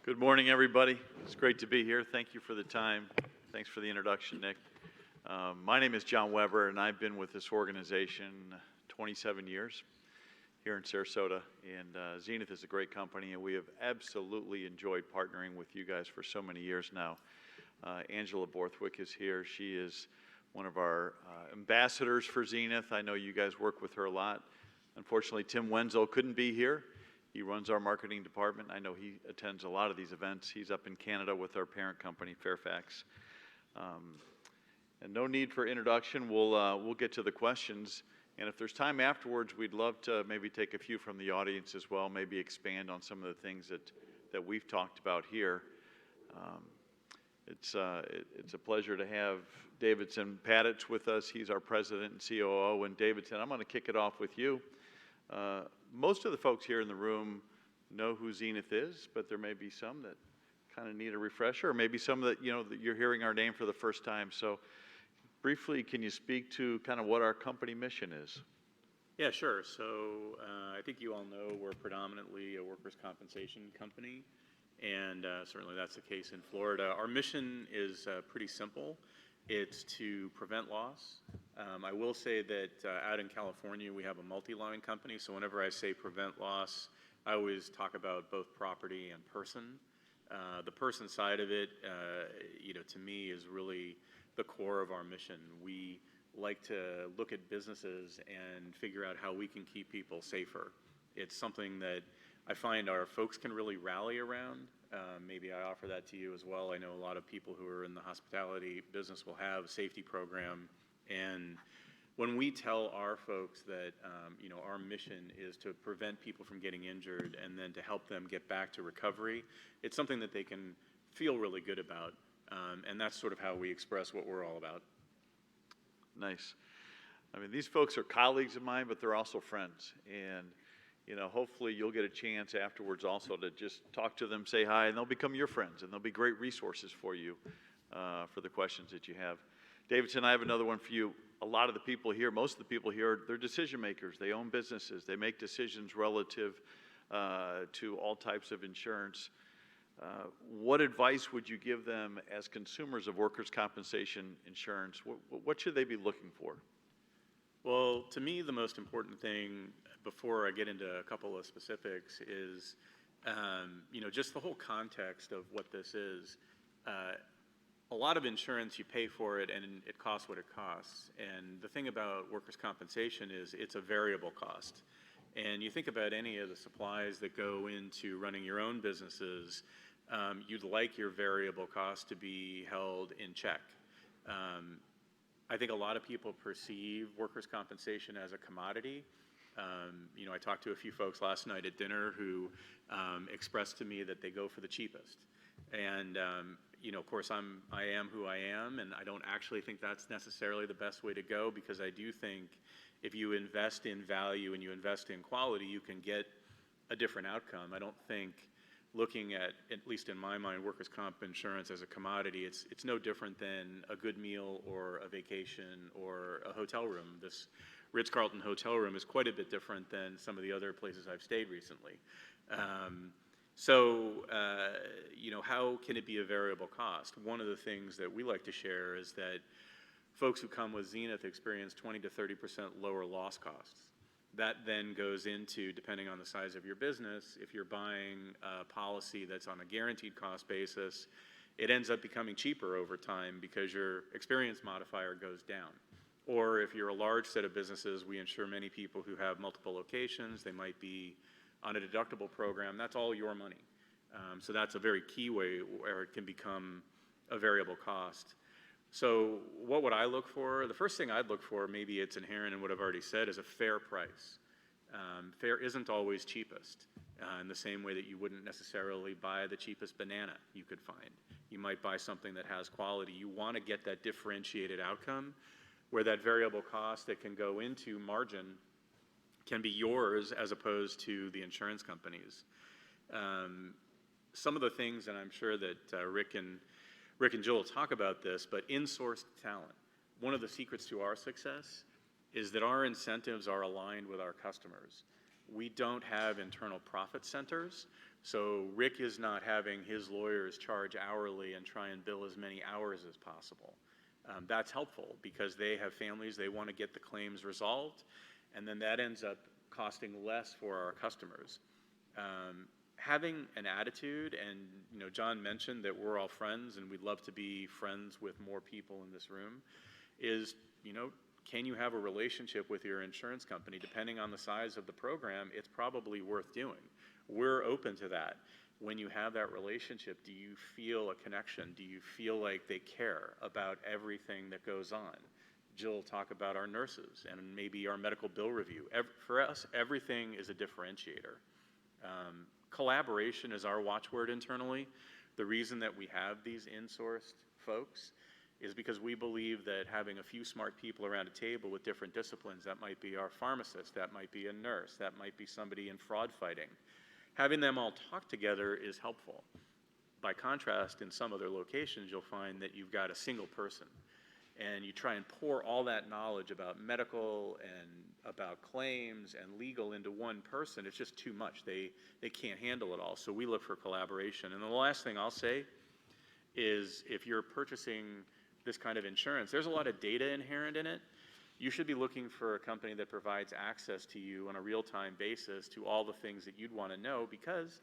Good morning, everybody. It's great to be here. Thank you for the time. Thanks for the introduction, Nick. My name is John Weber, and I've been with this organization 27 years here in Sarasota. And Zenith is a great company, and we have absolutely enjoyed partnering with you guys for so many years now. Angela Borthwick is here. She is one of our ambassadors for Zenith. I know you guys work with her a lot. Unfortunately, Tim Wenzel couldn't be here. He runs our marketing department. I know he attends a lot of these events. He's up in Canada with our parent company, Fairfax. And no need for introduction. We'll get to the questions. And if there's time afterwards, we'd love to maybe take a few from the audience as well, maybe expand on some of the things that we've talked about here. It's a pleasure to have Davidson Pattiz with us. He's our president and COO. And Davidson, I'm going to kick it off with you. Most of the folks here in the room know who Zenith is, but there may be some that kind of need a refresher, or maybe some that, that you're hearing our name for the first time. So briefly, can you speak to kind of what our company mission is? Yeah, sure. So I think you all know we're predominantly a workers' compensation company, and certainly that's the case in Florida. Our mission is pretty simple. It's to prevent loss. I will say that out in California, we have a multi-line company, so whenever I say prevent loss, I always talk about both property and person. The person side of it, to me is really the core of our mission. We like to look at businesses and figure out how we can keep people safer. It's something that I find our folks can really rally around. Maybe I offer that to you as well. I know a lot of people who are in the hospitality business will have a safety program. And when we tell our folks that, our mission is to prevent people from getting injured and then to help them get back to recovery, it's something that they can feel really good about. And that's sort of how we express what we're all about. Nice. I mean, these folks are colleagues of mine, but they're also friends. And hopefully you'll get a chance afterwards also to just talk to them, say hi, and they'll become your friends, and they'll be great resources for you for the questions that you have. Davidson, I have another one for you. A lot of the people here, most of the people here, they're decision makers. They own businesses. They make decisions relative to all types of insurance. What advice would you give them as consumers of workers' compensation insurance? What should they be looking for? Well, to me, the most important thing, before I get into a couple of specifics, is just the whole context of what this is. A lot of insurance, you pay for it and it costs what it costs. And the thing about workers' compensation is it's a variable cost. And you think about any of the supplies that go into running your own businesses, you'd like your variable cost to be held in check. I think a lot of people perceive workers' compensation as a commodity. I talked to a few folks last night at dinner who expressed to me that they go for the cheapest. And of course, I am who I am, and I don't actually think that's necessarily the best way to go, because I do think if you invest in value and you invest in quality, you can get a different outcome. I don't think looking at least in my mind, workers' comp insurance as a commodity, it's no different than a good meal or a vacation or a hotel room. This Ritz-Carlton hotel room is quite a bit different than some of the other places I've stayed recently. How can it be a variable cost? One of the things that we like to share is that folks who come with Zenith experience 20 to 30% lower loss costs. That then goes into, depending on the size of your business, if you're buying a policy that's on a guaranteed cost basis, it ends up becoming cheaper over time because your experience modifier goes down. Or if you're a large set of businesses, we insure many people who have multiple locations. They might be on a deductible program. That's all your money. So that's a very key way where it can become a variable cost. So what would I look for? The first thing I'd look for, maybe it's inherent in what I've already said, is a fair price. Fair isn't always cheapest, in the same way that you wouldn't necessarily buy the cheapest banana you could find. You might buy something that has quality. You want to get that differentiated outcome where that variable cost that can go into margin can be yours as opposed to the insurance companies. Some of the things, and I'm sure that Rick and Jill will talk about this, but in-sourced talent. One of the secrets to our success is that our incentives are aligned with our customers. We don't have internal profit centers. So Rick is not having his lawyers charge hourly and try and bill as many hours as possible. That's helpful because they have families, they want to get the claims resolved, and then that ends up costing less for our customers. Having an attitude, and John mentioned that we're all friends and we'd love to be friends with more people in this room, is, can you have a relationship with your insurance company? Depending on the size of the program, it's probably worth doing. We're open to that. When you have that relationship, do you feel a connection? Do you feel like they care about everything that goes on? Jill will talk about our nurses and maybe our medical bill review. For us, everything is a differentiator. Collaboration is our watchword internally. The reason that we have these in-sourced folks is because we believe that having a few smart people around a table with different disciplines, that might be our pharmacist, that might be a nurse, that might be somebody in fraud fighting, having them all talk together is helpful. By contrast, in some other locations, you'll find that you've got a single person, and you try and pour all that knowledge about medical and about claims and legal into one person. It's just too much. They can't handle it all. So we look for collaboration. And the last thing I'll say is if you're purchasing this kind of insurance, there's a lot of data inherent in it. You should be looking for a company that provides access to you on a real-time basis to all the things that you'd want to know, because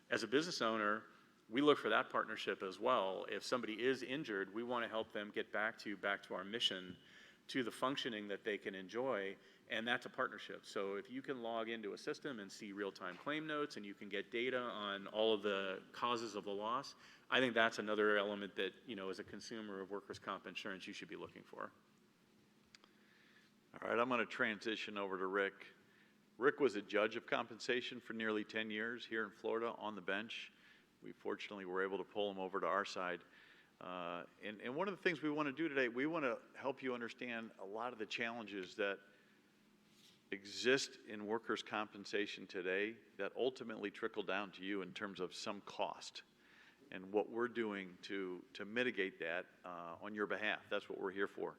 as a business owner, we look for that partnership as well. If somebody is injured, we want to help them get back to our mission, to the functioning that they can enjoy, and that's a partnership. So if you can log into a system and see real-time claim notes and you can get data on all of the causes of the loss, I think that's another element that, as a consumer of workers' comp insurance, you should be looking for. All right, I'm going to transition over to Rick. Rick was a judge of compensation for nearly 10 years here in Florida on the bench. We fortunately were able to pull him over to our side. And one of the things we want to do today, we want to help you understand a lot of the challenges that exist in workers' compensation today that ultimately trickle down to you in terms of some cost, and what we're doing to mitigate that on your behalf. That's what we're here for.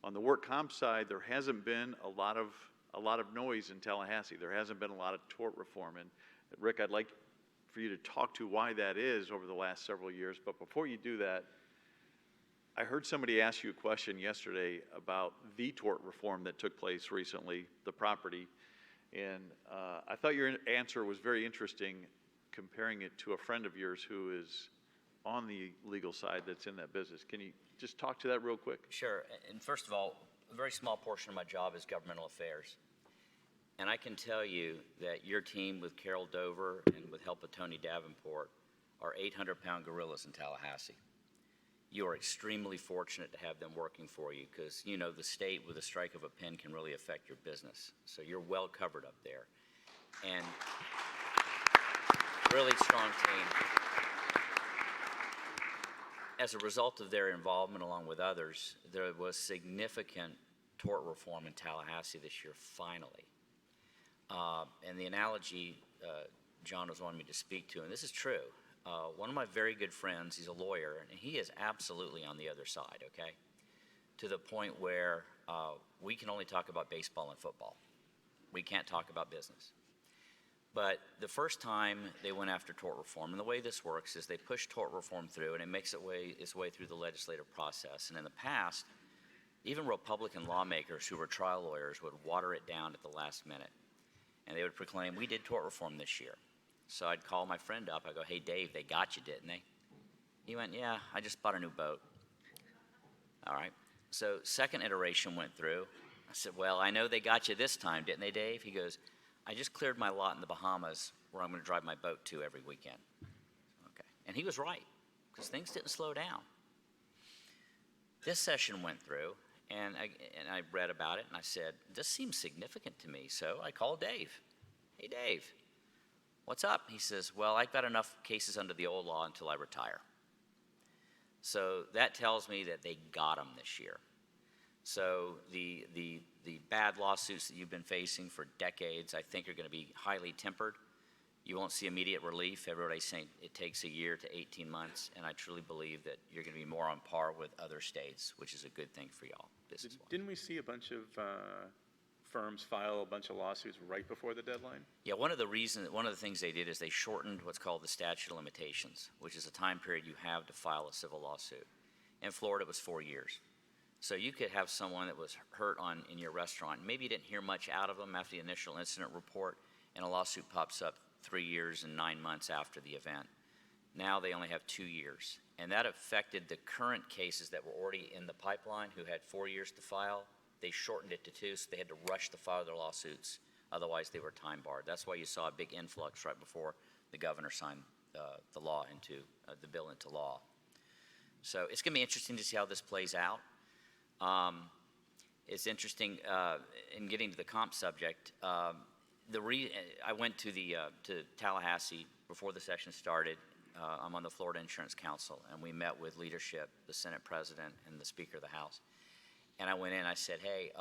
On the work comp side, there hasn't been a lot of noise in Tallahassee. There hasn't been a lot of tort reform. And Rick, I'd like for you to talk to why that is over the last several years. But before you do that, I heard somebody ask you a question yesterday about the tort reform that took place recently, the property. And I thought your answer was very interesting, comparing it to a friend of yours who is on the legal side that's in that business. Can you just talk to that real quick? Sure. And first of all, a very small portion of my job is governmental affairs. And I can tell you that your team with Carol Dover and with help of Tony Davenport are 800-pound gorillas in Tallahassee. You are extremely fortunate to have them working for you because, the state with a strike of a pen can really affect your business. So you're well covered up there. And really strong team. As a result of their involvement, along with others, there was significant tort reform in Tallahassee this year, finally. And the analogy John was wanting me to speak to, and this is true, one of my very good friends, he's a lawyer, and he is absolutely on the other side, okay? To the point where we can only talk about baseball and football. We can't talk about business. But the first time they went after tort reform, and the way this works is they push tort reform through, and it makes its way through the legislative process. And in the past, even Republican lawmakers who were trial lawyers would water it down at the last minute. And they would proclaim, we did tort reform this year. So I'd call my friend up. I go, hey, Dave, they got you, didn't they? He went, yeah, I just bought a new boat. All right. So second iteration went through. I said, well, I know they got you this time, didn't they, Dave? He goes, I just cleared my lot in the Bahamas where I'm going to drive my boat to every weekend. Okay. And he was right, because things didn't slow down. This session went through, and I read about it, and I said, this seems significant to me. So I called Dave. Hey, Dave, what's up? He says, well, I've got enough cases under the old law until I retire. So that tells me that they got them this year. So the bad lawsuits that you've been facing for decades, I think, are going to be highly tempered. You won't see immediate relief. Everybody's saying it takes a year to 18 months, and I truly believe that you're going to be more on par with other states, which is a good thing for y'all business-wise. Didn't we see a bunch of firms file a bunch of lawsuits right before the deadline? Yeah, one of the things they did is they shortened what's called the statute of limitations, which is a time period you have to file a civil lawsuit. In Florida, it was 4 years. So you could have someone that was hurt in your restaurant. Maybe you didn't hear much out of them after the initial incident report, and a lawsuit pops up 3 years and 9 months after the event. Now they only have 2 years. And that affected the current cases that were already in the pipeline who had 4 years to file. They shortened it to 2, so they had to rush to file their lawsuits. Otherwise, they were time barred. That's why you saw a big influx right before the governor signed the bill into law. So it's going to be interesting to see how this plays out. It's interesting in getting to the comp subject. I went to Tallahassee before the session started. I'm on the Florida Insurance Council, and we met with leadership, the Senate President, and the Speaker of the House. And I went in, I said, hey,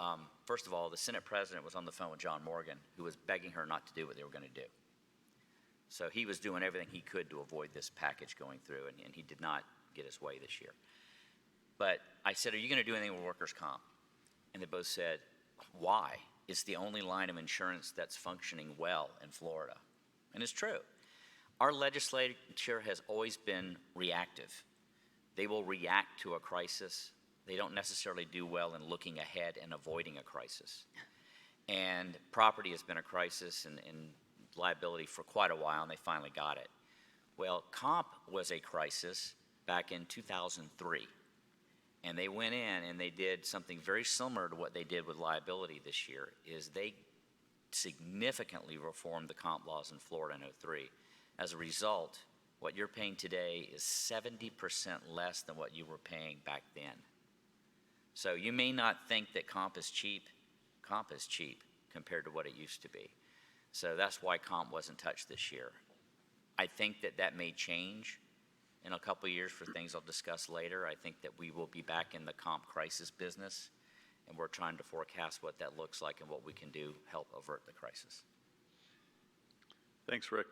first of all, the Senate President was on the phone with John Morgan, who was begging her not to do what they were going to do. So he was doing everything he could to avoid this package going through, and he did not get his way this year. But I said, are you going to do anything with workers' comp? And they both said, why? It's the only line of insurance that's functioning well in Florida. And it's true. Our legislature has always been reactive. They will react to a crisis. They don't necessarily do well in looking ahead and avoiding a crisis. And property has been a crisis and liability for quite a while, and they finally got it. Well, comp was a crisis back in 2003. And they went in and they did something very similar to what they did with liability this year, is they significantly reformed the comp laws in Florida in 2003. As a result, what you're paying today is 70% less than what you were paying back then. So you may not think that comp is cheap. Comp is cheap compared to what it used to be. So that's why comp wasn't touched this year. I think that may change in a couple of years for things I'll discuss later. I think that we will be back in the comp crisis business, and we're trying to forecast what that looks like and what we can do to help avert the crisis. Thanks, Rick.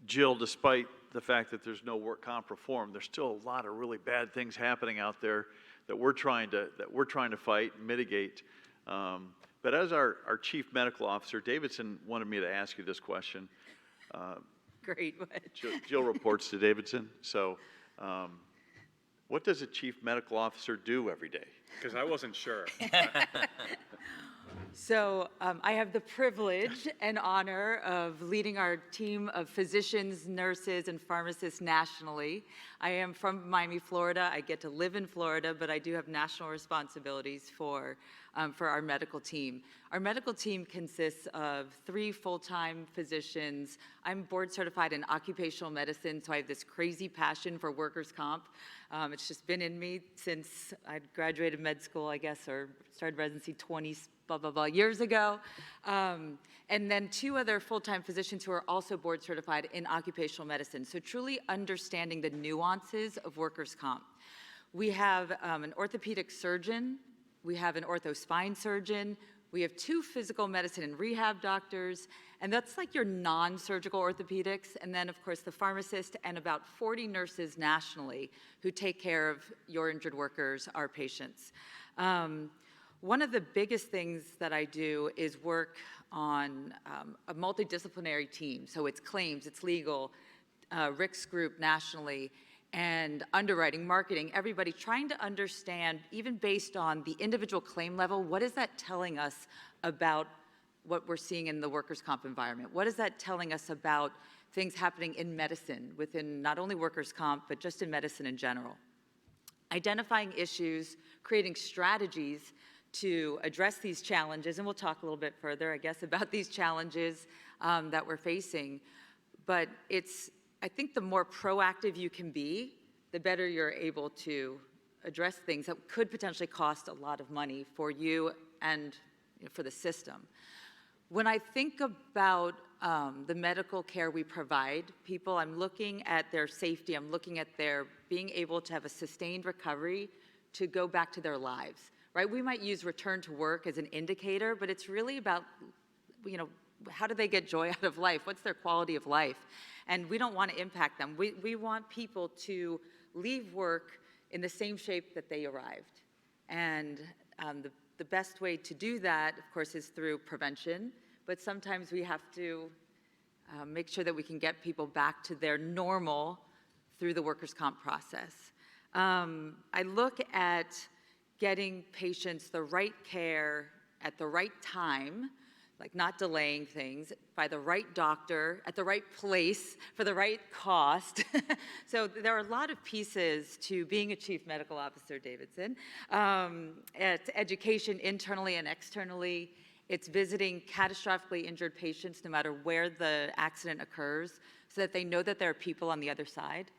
Jill, despite the fact that there's no work comp reform, there's still a lot of really bad things happening out there that we're trying to fight and mitigate. But as our chief medical officer, Davidson wanted me to ask you this question. Great. Jill reports to Davidson. So what does a chief medical officer do every day? Because I wasn't sure. So I have the privilege and honor of leading our team of physicians, nurses, and pharmacists nationally. I am from Miami, Florida. I get to live in Florida, but I do have national responsibilities for our medical team. Our medical team consists of 3 full-time physicians. I'm board certified in occupational medicine, so I have this crazy passion for workers' comp. It's just been in me since I graduated med school, I guess, or started residency 20 years ago. And then 2 other full-time physicians who are also board certified in occupational medicine. So truly understanding the nuances of workers' comp. We have an orthopedic surgeon, we have an ortho spine surgeon, we have 2 physical medicine and rehab doctors, and that's like your non-surgical orthopedics, and then of course the pharmacist and about 40 nurses nationally who take care of your injured workers, our patients. One of the biggest things that I do is work on a multidisciplinary team. So it's claims, it's legal, Rick's group nationally, and underwriting, marketing, everybody trying to understand, even based on the individual claim level, what is that telling us about what we're seeing in the workers' comp environment? What is that telling us about things happening in medicine, within not only workers' comp, but just in medicine in general? Identifying issues, creating strategies to address these challenges, and we'll talk a little bit further, I guess, about these challenges that we're facing. But I think the more proactive you can be, the better you're able to address things that could potentially cost a lot of money for you and for the system. When I think about the medical care we provide people, I'm looking at their safety, I'm looking at their being able to have a sustained recovery to go back to their lives, right? We might use return to work as an indicator, but it's really about, how do they get joy out of life? What's their quality of life? And we don't want to impact them. We want people to leave work in the same shape that they arrived. And the the best way to do that, of course, is through prevention, but sometimes we have to make sure that we can get people back to their normal through the workers' comp process. I look at getting patients the right care at the right time, like not delaying things, by the right doctor, at the right place, for the right cost. So there are a lot of pieces to being a chief medical officer, Davidson. It's education internally and externally. It's visiting catastrophically injured patients no matter where the accident occurs so that they know that there are people on the other side.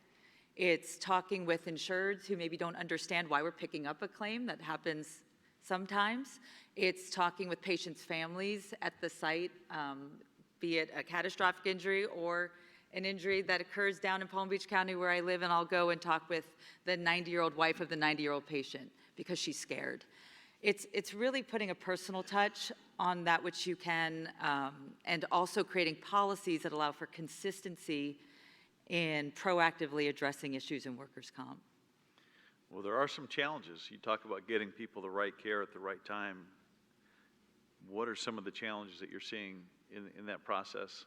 It's talking with insureds who maybe don't understand why we're picking up a claim. That happens sometimes. It's talking with patients' families at the site, be it a catastrophic injury or an injury that occurs down in Palm Beach County where I live, and I'll go and talk with the 90-year-old wife of the 90-year-old patient because she's scared. It's really putting a personal touch on that which you can, and also creating policies that allow for consistency in proactively addressing issues in workers' comp. Well, there are some challenges. You talk about getting people the right care at the right time. What are some of the challenges that you're seeing in that process?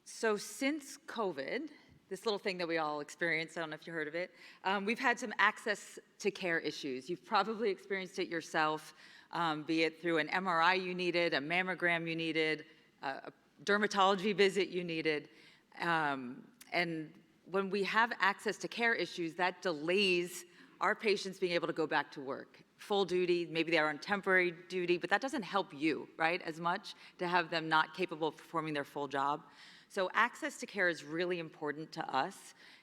So since COVID, this little thing that we all experienced, I don't know if you heard of it, we've had some access to care issues. You've probably experienced it yourself, be it through an MRI you needed, a mammogram you needed, a dermatology visit you needed. And when we have access to care issues, that delays our patients being able to go back to work. Full duty, maybe they are on temporary duty, but that doesn't help you, right, as much to have them not capable of performing their full job. So access to care is really important to us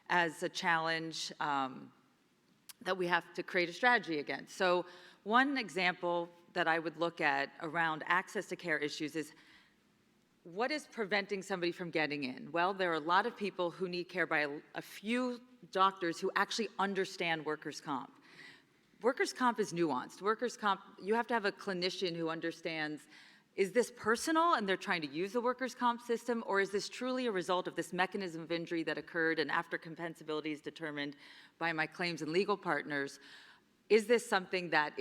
as a challenge that we have to create a strategy against. So one example that I would look at around access to care issues is, what is preventing somebody from getting in? Well, there are a lot of people who need care by a few doctors who actually understand workers' comp. Workers' comp is nuanced. Workers' comp, you have to have a clinician who understands, is this personal and they're trying to use the workers' comp system, or is this truly a result of this mechanism of injury that occurred and after compensability is determined by my claims and legal partners? Is this something that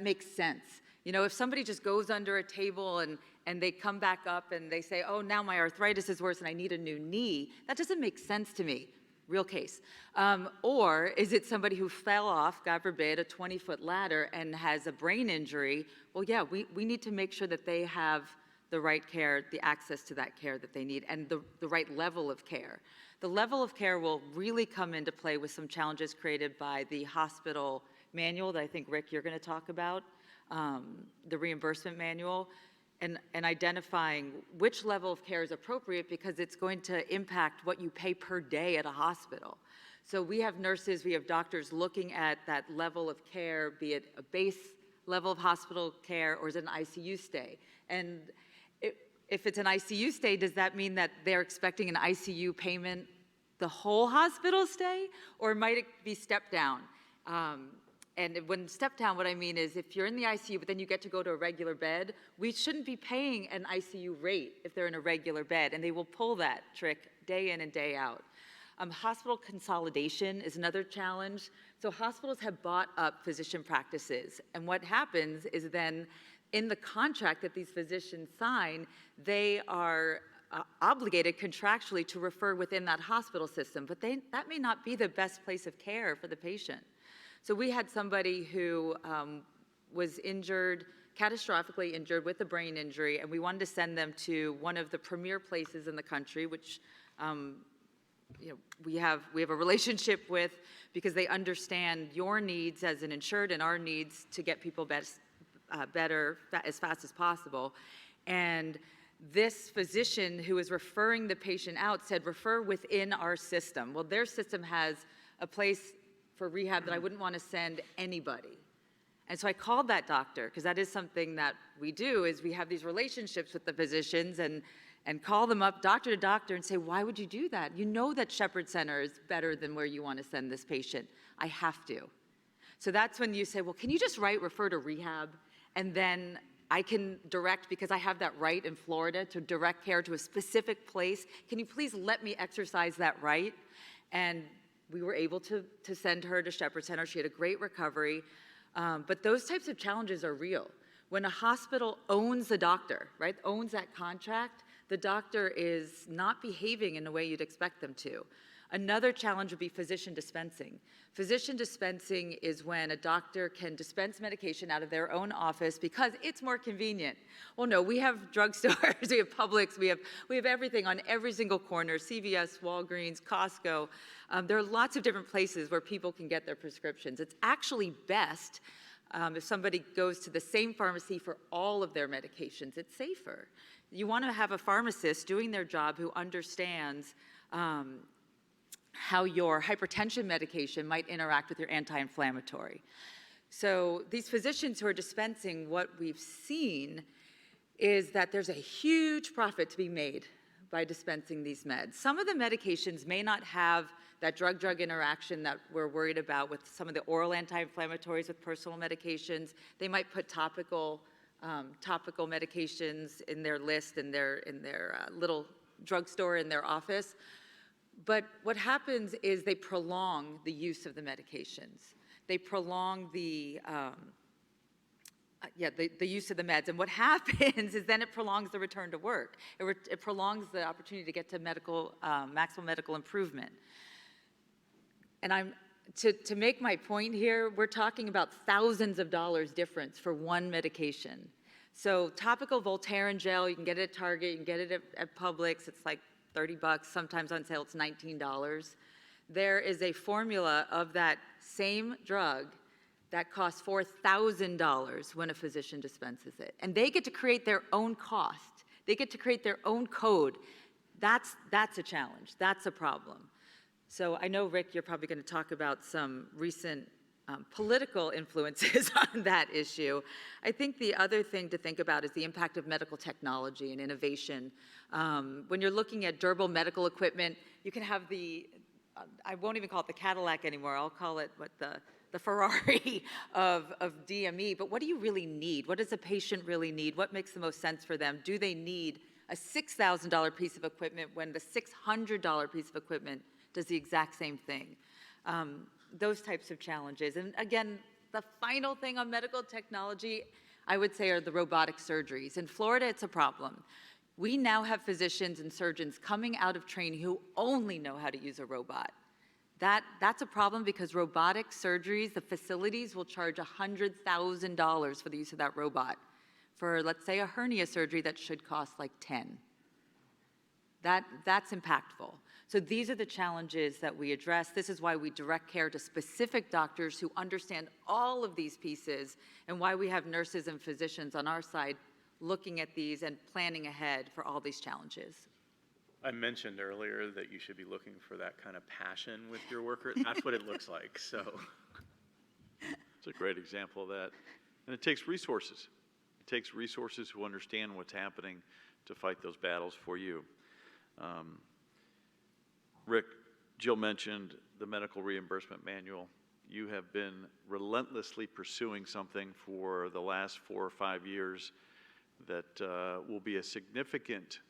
makes sense? You know, if somebody just goes under a table and they come back up and they say, oh, now my arthritis is worse and I need a new knee, that doesn't make sense to me. Real case. Or is it somebody who fell off, God forbid, a 20-foot ladder and has a brain injury? Well, yeah, we need to make sure that they have the right care, the access to that care that they need, and the right level of care. The level of care will really come into play with some challenges created by the hospital manual that I think, Rick, you're going to talk about, the reimbursement manual, and identifying which level of care is appropriate because it's going to impact what you pay per day at a hospital. So we have nurses, we have doctors looking at that level of care, be it a base level of hospital care or is it an ICU stay? And if it's an ICU stay, does that mean that they're expecting an ICU payment the whole hospital stay, or might it be stepped down? And when step down, what I mean is if you're in the ICU, but then you get to go to a regular bed, we shouldn't be paying an ICU rate if they're in a regular bed, and they will pull that trick day in and day out. Hospital consolidation is another challenge. So hospitals have bought up physician practices, and what happens is then in the contract that these physicians sign, they are obligated contractually to refer within that hospital system, but that may not be the best place of care for the patient. So we had somebody who was injured, catastrophically injured with a brain injury, and we wanted to send them to one of the premier places in the country, which we have a relationship with because they understand your needs as an insured and our needs to get people better as fast as possible. And this physician who was referring the patient out said, refer within our system. Well, their system has a place for rehab that I wouldn't want to send anybody. And so I called that doctor, because that is something that we do, is we have these relationships with the physicians and call them up doctor to doctor and say, why would you do that? You know that Shepherd Center is better than where you want to send this patient. I have to. So that's when you say, well, can you just write refer to rehab? And then I can direct, because I have that right in Florida to direct care to a specific place. Can you please let me exercise that right? And we were able to send her to Shepherd Center. She had a great recovery. But those types of challenges are real. When a hospital owns the doctor, right, owns that contract, the doctor is not behaving in the way you'd expect them to. Another challenge would be physician dispensing. Physician dispensing is when a doctor can dispense medication out of their own office because it's more convenient. Well, no, we have drugstores, we have Publix, we have everything on every single corner, CVS, Walgreens, Costco. There are lots of different places where people can get their prescriptions. It's actually best if somebody goes to the same pharmacy for all of their medications. It's safer. You want to have a pharmacist doing their job who understands how your hypertension medication might interact with your anti-inflammatory. So these physicians who are dispensing, what we've seen is that there's a huge profit to be made by dispensing these meds. Some of the medications may not have that drug-drug interaction that we're worried about with some of the oral anti-inflammatories with personal medications. They might put topical medications in their list in their little drugstore in their office. But what happens is they prolong the use of the medications. They prolong the use of the meds. And what happens is then it prolongs the return to work. It prolongs the opportunity to get to maximum medical improvement. And to make my point here, we're talking about thousands of dollars difference for one medication. So topical Voltaren gel, you can get it at Target, you can get it at Publix. It's like $30, sometimes on sale it's $19. There is a formula of that same drug that costs $4,000 when a physician dispenses it. And they get to create their own cost. They get to create their own code. That's a challenge. That's a problem. So I know, Rick, you're probably going to talk about some recent political influences on that issue. I think the other thing to think about is the impact of medical technology and innovation. When you're looking at durable medical equipment, you can have I won't even call it the Cadillac anymore, I'll call it the Ferrari of DME, but what do you really need? What does a patient really need? What makes the most sense for them? Do they need a $6,000 piece of equipment when the $600 piece of equipment does the exact same thing? Those types of challenges. And again, the final thing on medical technology, I would say, are the robotic surgeries. In Florida, it's a problem. We now have physicians and surgeons coming out of training who only know how to use a robot. That's a problem because robotic surgeries, the facilities will charge $100,000 for the use of that robot. For, let's say, a hernia surgery that should cost like 10. That's impactful. So these are the challenges that we address. This is why we direct care to specific doctors who understand all of these pieces and why we have nurses and physicians on our side looking at these and planning ahead for all these challenges. I mentioned earlier that you should be looking for that kind of passion with your worker. That's what it looks like, so. It's a great example of that. And it takes resources. It takes resources who understand what's happening to fight those battles for you. Rick, Jill mentioned the medical reimbursement manual. You have been relentlessly pursuing something for the last 4 or 5 years that will be a significant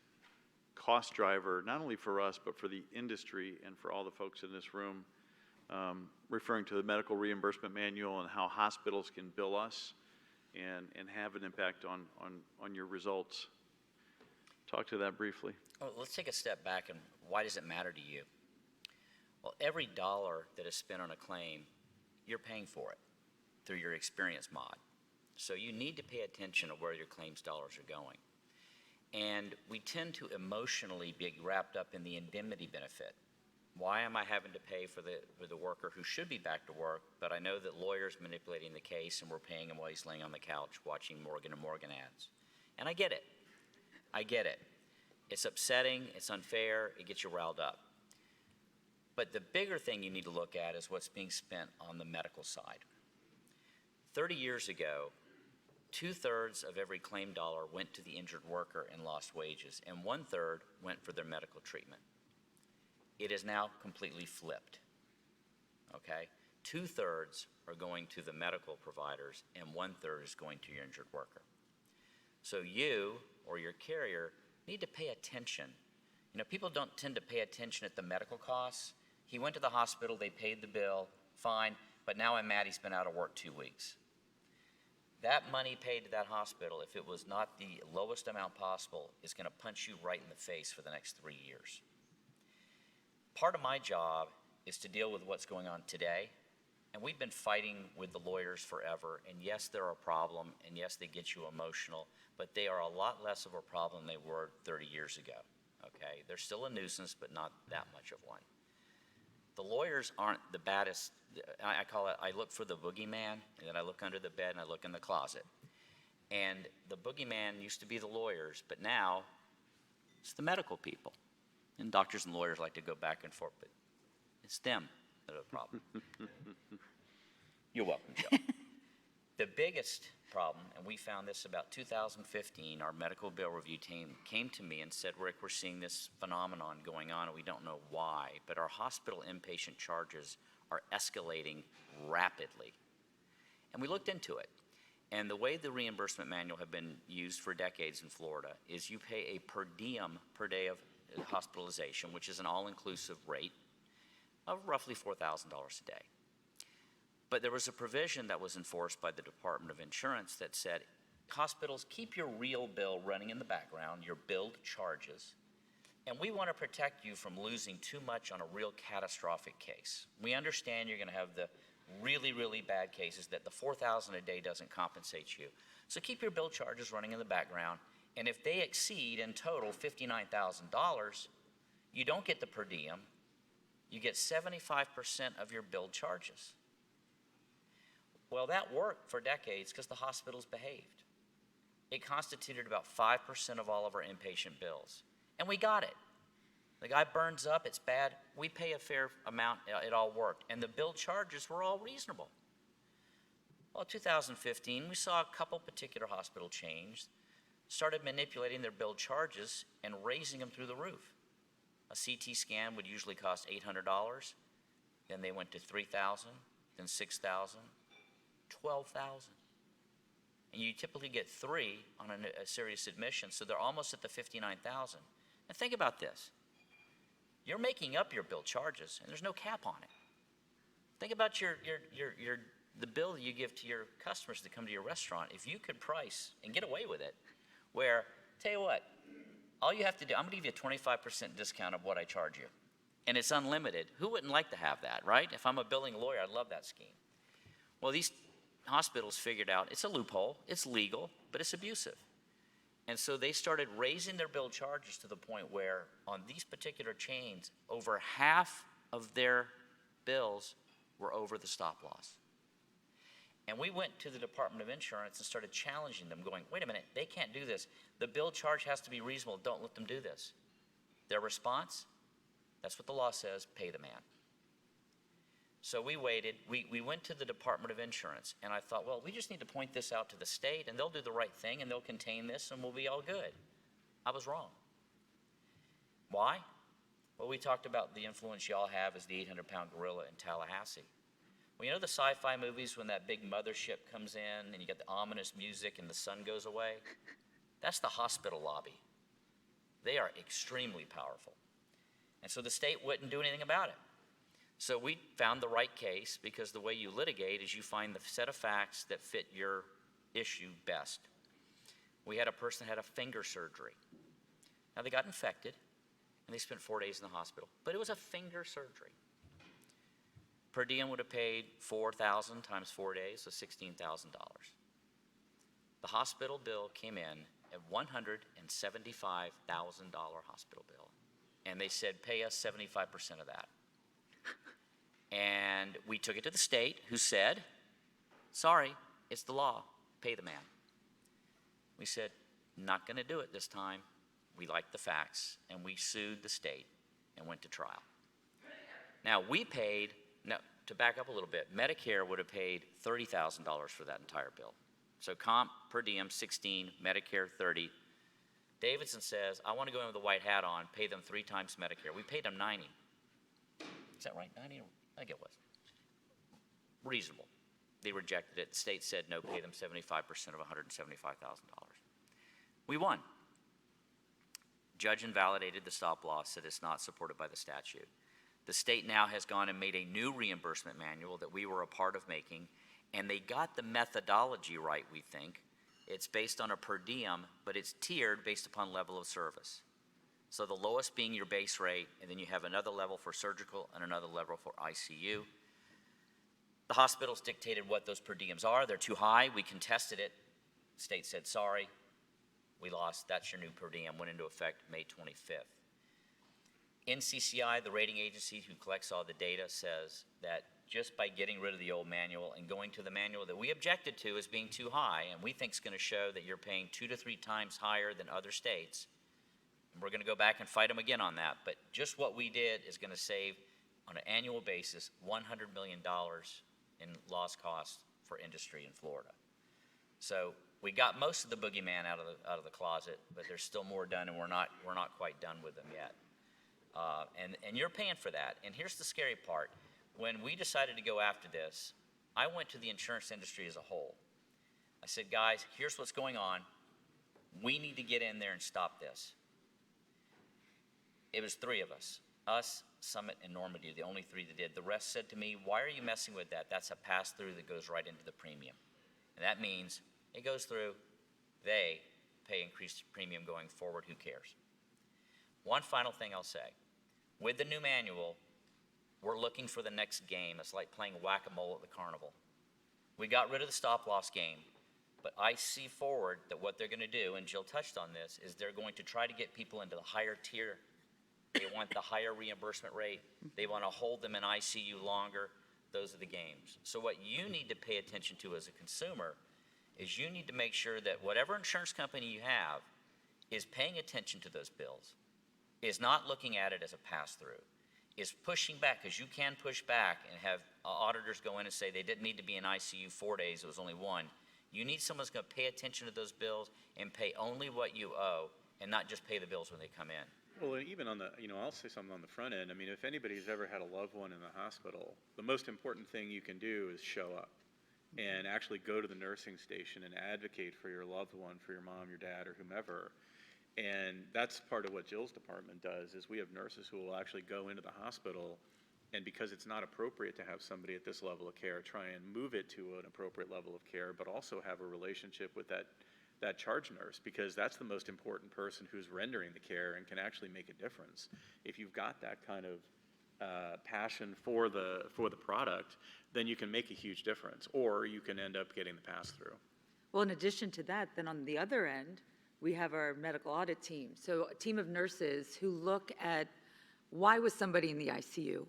cost driver, not only for us, but for the industry and for all the folks in this room, referring to the medical reimbursement manual and how hospitals can bill us and have an impact on your results. Talk to that briefly. Well, let's take a step back, and why does it matter to you? Well, every dollar that is spent on a claim, you're paying for it through your experience mod. So you need to pay attention to where your claims dollars are going. And we tend to emotionally be wrapped up in the indemnity benefit. Why am I having to pay for the worker who should be back to work, but I know that lawyers manipulating the case and we're paying him while he's laying on the couch watching Morgan & Morgan ads. And I get it. I get it. It's upsetting, it's unfair, it gets you riled up. But the bigger thing you need to look at is what's being spent on the medical side. 30 years ago, 2/3 of every claim dollar went to the injured worker and lost wages, and 1/3 went for their medical treatment. It is now completely flipped, okay? 2/3 are going to the medical providers, and 1/3 is going to your injured worker. So you or your carrier need to pay attention. You know, people don't tend to pay attention at the medical costs. He went to the hospital, they paid the bill, fine, but now I'm mad he's been out of work 2 weeks. that money paid to that hospital, if it was not the lowest amount possible, is going to punch you right in the face for the next 3 years. Part of my job is to deal with what's going on today, and we've been fighting with the lawyers forever, and yes, they're a problem, and yes, they get you emotional, but they are a lot less of a problem than they were 30 years ago, okay? They're still a nuisance, but not that much of one. The lawyers aren't the baddest. I call it, I look for the boogeyman, and then I look under the bed, and I look in the closet. And the boogeyman used to be the lawyers, but now it's the medical people. And doctors and lawyers like to go back and forth, but it's them that are the problem. You're welcome, Joe. The biggest problem, and we found this about 2015, our medical bill review team came to me and said, Rick, we're seeing this phenomenon going on and we don't know why, but our hospital inpatient charges are escalating rapidly. And we looked into it. And the way the reimbursement manual have been used for decades in Florida is you pay a per diem per day of hospitalization, which is an all-inclusive rate of roughly $4,000 a day. But there was a provision that was enforced by the Department of Insurance that said, hospitals, keep your real bill running in the background, your billed charges, and we want to protect you from losing too much on a real catastrophic case. We understand you're going to have the really, really bad cases that the $4,000 a day doesn't compensate you. So keep your bill charges running in the background, and if they exceed in total $59,000, you don't get the per diem, you get 75% of your billed charges. Well, that worked for decades because the hospitals behaved. It constituted about 5% of all of our inpatient bills. And we got it. The guy burns up, it's bad. We pay a fair amount, it all worked. And the bill charges were all reasonable. Well, 2015, we saw a couple particular hospital chains started manipulating their bill charges and raising them through the roof. A CT scan would usually cost $800. Then they went to $3,000, then $6,000. 12,000. And you typically get 3 on a serious admission, so they're almost at the 59,000. And think about this. You're making up your bill charges, and there's no cap on it. Think about the bill that you give to your customers that come to your restaurant. If you could price and get away with it, where, tell you what, all you have to do, I'm going to give you a 25% discount of what I charge you. And it's unlimited. Who wouldn't like to have that, right? If I'm a billing lawyer, I'd love that scheme. Well, these hospitals figured out it's a loophole, it's legal, but it's abusive. And so they started raising their bill charges to the point where on these particular chains, over half of their bills were over the stop loss. And we went to the Department of Insurance and started challenging them, going, wait a minute, they can't do this. The bill charge has to be reasonable. Don't let them do this. Their response, that's what the law says, pay the man. So we waited, we went to the Department of Insurance, and I thought, well, we just need to point this out to the state, and they'll do the right thing, and they'll contain this, and we'll be all good. I was wrong. Why? Well, we talked about the influence y'all have as the 800-pound gorilla in Tallahassee. Well, you know the sci-fi movies when that big mothership comes in, and you get the ominous music, and the sun goes away? That's the hospital lobby. They are extremely powerful. And so the state wouldn't do anything about it. So we found the right case because the way you litigate is you find the set of facts that fit your issue best. We had a person that had a finger surgery. Now they got infected and they spent 4 days in the hospital, but it was a finger surgery. Per diem would have paid $4,000 times 4 days, so $16,000. The hospital bill came in at $175,000 hospital bill. And they said, pay us 75% of that. And we took it to the state, who said, sorry, it's the law, pay the man. We said, not going to do it this time. We like the facts, and we sued the state and went to trial. Now, we paid, now, to back up a little bit, Medicare would have paid $30,000 for that entire bill. So comp per diem, 16, Medicare, 30. Davidson says, I want to go in with a white hat on, pay them 3 times Medicare. We paid them 90. Is that right, 90? I think it was. Reasonable. They rejected it. The state said, no, pay them 75% of $175,000. We won. Judge invalidated the stop loss, said it's not supported by the statute. The state now has gone and made a new reimbursement manual that we were a part of making, And they got the methodology right, we think. It's based on a per diem, but it's tiered based upon level of service. So the lowest being your base rate, and then you have another level for surgical and another level for ICU. The hospitals dictated what those per diems are. They're too high. We contested it. State said, sorry, we lost. That's your new per diem. Went into effect May 25th. NCCI, the rating agency who collects all the data, says that just by getting rid of the old manual and going to the manual that we objected to as being too high, and we think is going to show that you're paying 2 to 3 times higher than other states, and we're going to go back and fight them again on that, but just what we did is going to save on an annual basis $100 million in lost costs for industry in Florida. So we got most of the boogeyman out of the closet, but there's still more done, and we're not quite done with them yet. And you're paying for that. And here's the scary part. When we decided to go after this, I went to the insurance industry as a whole. I said, guys, here's what's going on. We need to get in there and stop this. It was 3 of us, Summit, and Normandy, the only 3 that did. The rest said to me, why are you messing with that? That's a pass-through that goes right into the premium. And that means it goes through, they pay increased premium going forward, who cares? One final thing I'll say. With the new manual, we're looking for the next game. It's like playing whack-a-mole at the carnival. We got rid of the stop-loss game, but I see forward that what they're going to do, and Jill touched on this, is they're going to try to get people into the higher tier. They want the higher reimbursement rate. They want to hold them in ICU longer. Those are the games. So what you need to pay attention to as a consumer is you need to make sure that whatever insurance company you have is paying attention to those bills, is not looking at it as a pass-through, is pushing back, because you can push back and have auditors go in and say they didn't need to be in ICU 4 days, it was only 1. You need someone who's going to pay attention to those bills and pay only what you owe and not just pay the bills when they come in. Well, even on the, I'll say something on the front end. I mean, if anybody's ever had a loved one in the hospital, the most important thing you can do is show up and actually go to the nursing station and advocate for your loved one, for your mom, your dad, or whomever. And that's part of what Jill's department does, is we have nurses who will actually go into the hospital, and because it's not appropriate to have somebody at this level of care, try and move it to an appropriate level of care, but also have a relationship with that charge nurse, because that's the most important person who's rendering the care and can actually make a difference. If you've got that kind of passion for the product, then you can make a huge difference, or you can end up getting the pass-through. Well, in addition to that, then on the other end, we have our medical audit team. So a team of nurses who look at why was somebody in the ICU?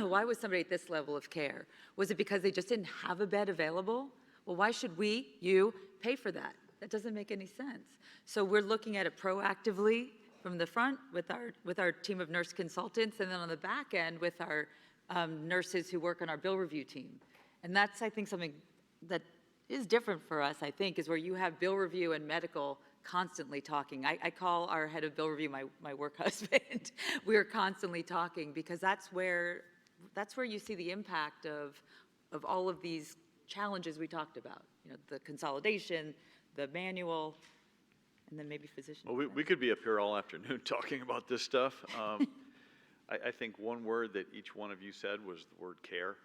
Why was somebody at this level of care? Was it because they just didn't have a bed available? Well, why should you pay for that? That doesn't make any sense. So we're looking at it proactively from the front with our team of nurse consultants, and then on the back end with our nurses who work on our bill review team. And that's, I think, something that is different for us, I think, is where you have bill review and medical constantly talking. I call our head of bill review my work husband. We are constantly talking, because that's where you see the impact of all of these challenges we talked about. The consolidation, the manual, and then maybe physician. Well, we could be up here all afternoon talking about this stuff. I think one word that each one of you said was the word care.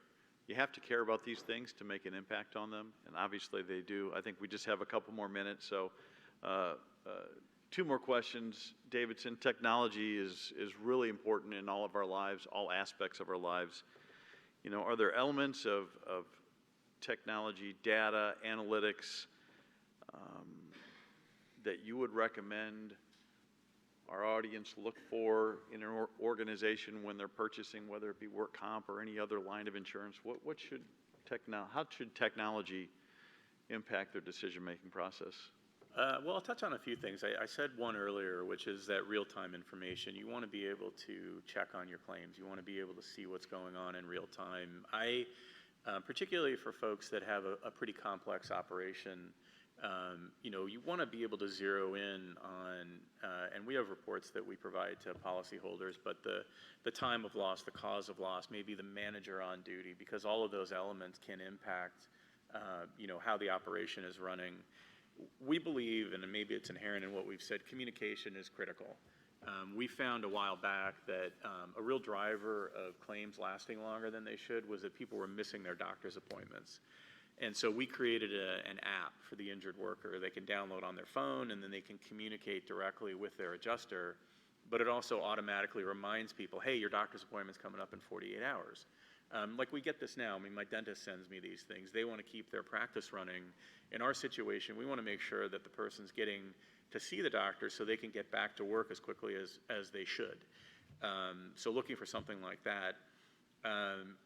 You have to care about these things to make an impact on them, and obviously they do. I think we just have a couple more minutes, so 2 more questions. Davidson, technology is really important in all of our lives, all aspects of our lives. Are there elements of technology, data, analytics, that you would recommend our audience look for in an organization when they're purchasing, whether it be work comp or any other line of insurance? How should technology impact their decision-making process? Well, I'll touch on a few things. I said one earlier, which is that real-time information. You want to be able to check on your claims. You want to be able to see what's going on in real time. Particularly for folks that have a pretty complex operation, you want to be able to zero in on, and we have reports that we provide to policyholders, but the time of loss, the cause of loss, maybe the manager on duty, because all of those elements can impact, how the operation is running. We believe, and maybe it's inherent in what we've said, communication is critical. We found a while back that a real driver of claims lasting longer than they should was that people were missing their doctor's appointments. And so we created an app for the injured worker they can download on their phone, and then they can communicate directly with their adjuster. But it also automatically reminds people, hey, your doctor's appointment's coming up in 48 hours. Like we get this now. I mean, my dentist sends me these things. They want to keep their practice running. In our situation, we want to make sure that the person's getting to see the doctor so they can get back to work as quickly as they should. So looking for something like that.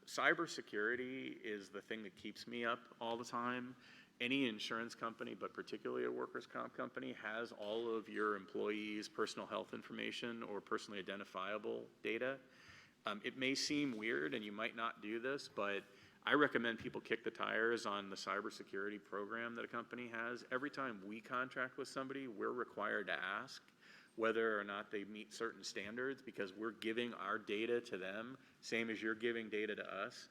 Cybersecurity is the thing that keeps me up all the time. Any insurance company, but particularly a workers' comp company, has all of your employees' personal health information or personally identifiable data. It may seem weird and you might not do this, but I recommend people kick the tires on the cybersecurity program that a company has. Every time we contract with somebody, we're required to ask whether or not they meet certain standards, because we're giving our data to them, same as you're giving data to us.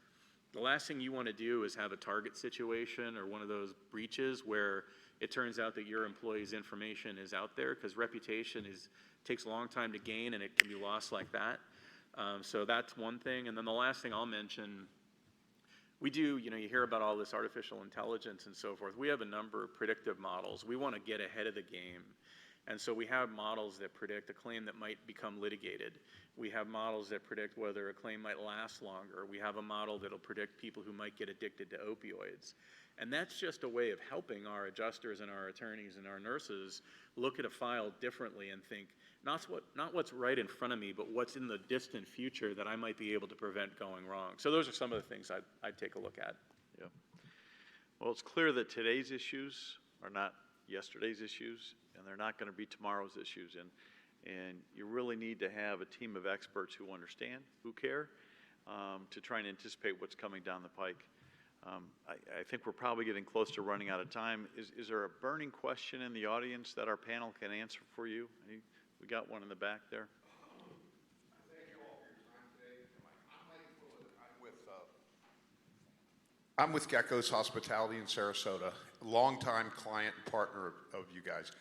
The last thing you want to do is have a target situation or one of those breaches where it turns out that your employee's information is out there, because reputation takes a long time to gain and it can be lost like that. So that's one thing. And then the last thing I'll mention, we do, you hear about all this artificial intelligence and so forth. We have a number of predictive models. We want to get ahead of the game. And so we have models that predict a claim that might become litigated. We have models that predict whether a claim might last longer. We have a model that'll predict people who might get addicted to opioids. And that's just a way of helping our adjusters and our attorneys and our nurses look at a file differently and think, not what's right in front of me, but what's in the distant future that I might be able to prevent going wrong. So those are some of the things I'd take a look at. Yeah. Well, it's clear that today's issues are not yesterday's issues, and they're not going to be tomorrow's issues. And you really need to have a team of experts who understand, who care, to try and anticipate what's coming down the pike. I think we're probably getting close to running out of time. Is there a burning question in the audience that our panel can answer for you? We got one in the back there. Thank you all for your time today. I'm with Gecko's Hospitality in Sarasota, a longtime client and partner of you guys.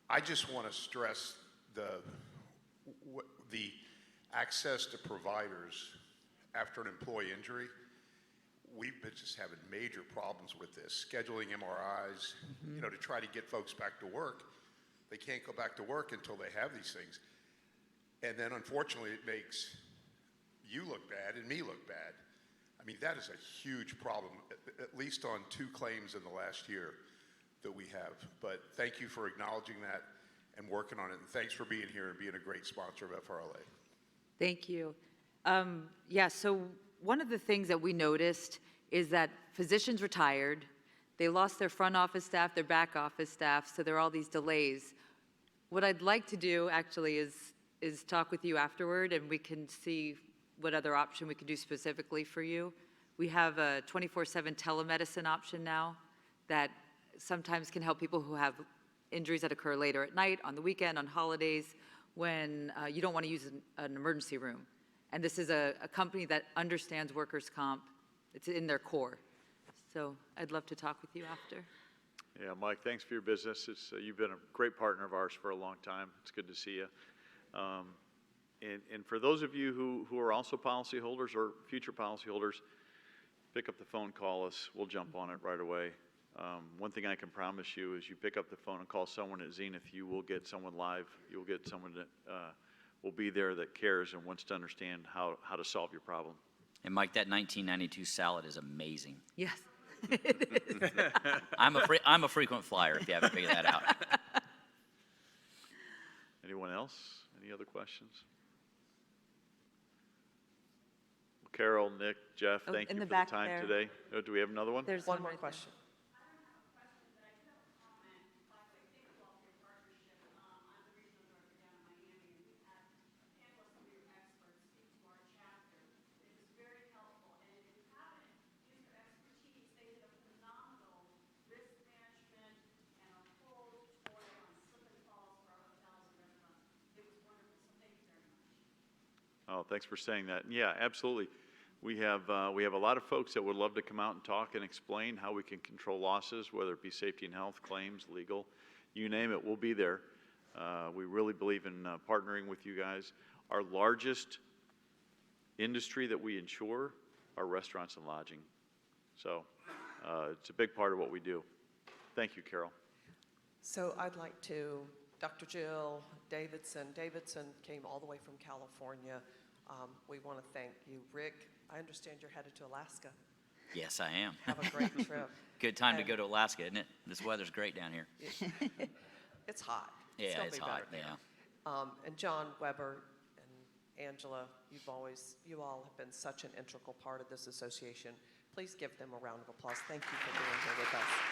I just want to stress the access to providers after an employee injury. We've been just having major problems with this, scheduling MRIs, to try to get folks back to work. They can't go back to work until they have these things. And then unfortunately it makes you look bad and me look bad. I mean, that is a huge problem, at least on 2 claims in the last year that we have. But thank you for acknowledging that and working on it. And thanks for being here and being a great sponsor of FRLA. Thank you. So one of the things that we noticed is that physicians retired, they lost their front office staff, their back office staff, so there are all these delays. What I'd like to do actually is talk with you afterward, and we can see what other option we can do specifically for you. We have a 24/7 telemedicine option now that sometimes can help people who have injuries that occur later at night, on the weekend, on holidays, when you don't want to use an emergency room. And this is a company that understands workers' comp. It's in their core. So I'd love to talk with you after. Yeah, Mike, thanks for your business. You've been a great partner of ours for a long time. It's good to see you. And for those of you who are also policyholders or future policyholders, pick up the phone, call us. We'll jump on it right away. One thing I can promise you is you pick up the phone and call someone at Zenith, you will get someone live. You'll get someone that will be there that cares and wants to understand how to solve your problem. And Mike, that 1992 salad is amazing. Yes, it is. I'm a frequent flyer, if you haven't figured that out. Anyone else? Any other questions? Carol, Nick, Jeff, Oh, thank in you the for the back time there. today. Oh, do we have another one? There's One more right there. question. Oh, thanks for saying that. Yeah, absolutely. We have a lot of folks that would love to come out and talk and explain how we can control losses, whether it be safety and health, claims, legal, you name it, we'll be there. We really believe in partnering with you guys. Our largest industry that we insure are restaurants and lodging. So It's a big part of what we do. Thank you, Carol. So I'd like to, Dr. Jill Davidson. Davidson came all the way from California. We want to thank you. Rick, I understand you're headed to Alaska. Yes, I am. Have a great trip. Good time to And go to Alaska, isn't it? This weather's great down here. It's hot. Yeah, gonna it's be hot, better. yeah. And John Weber and Angela, you all have been such an integral part of this association. Please give them a round of applause. Thank you for being here with us.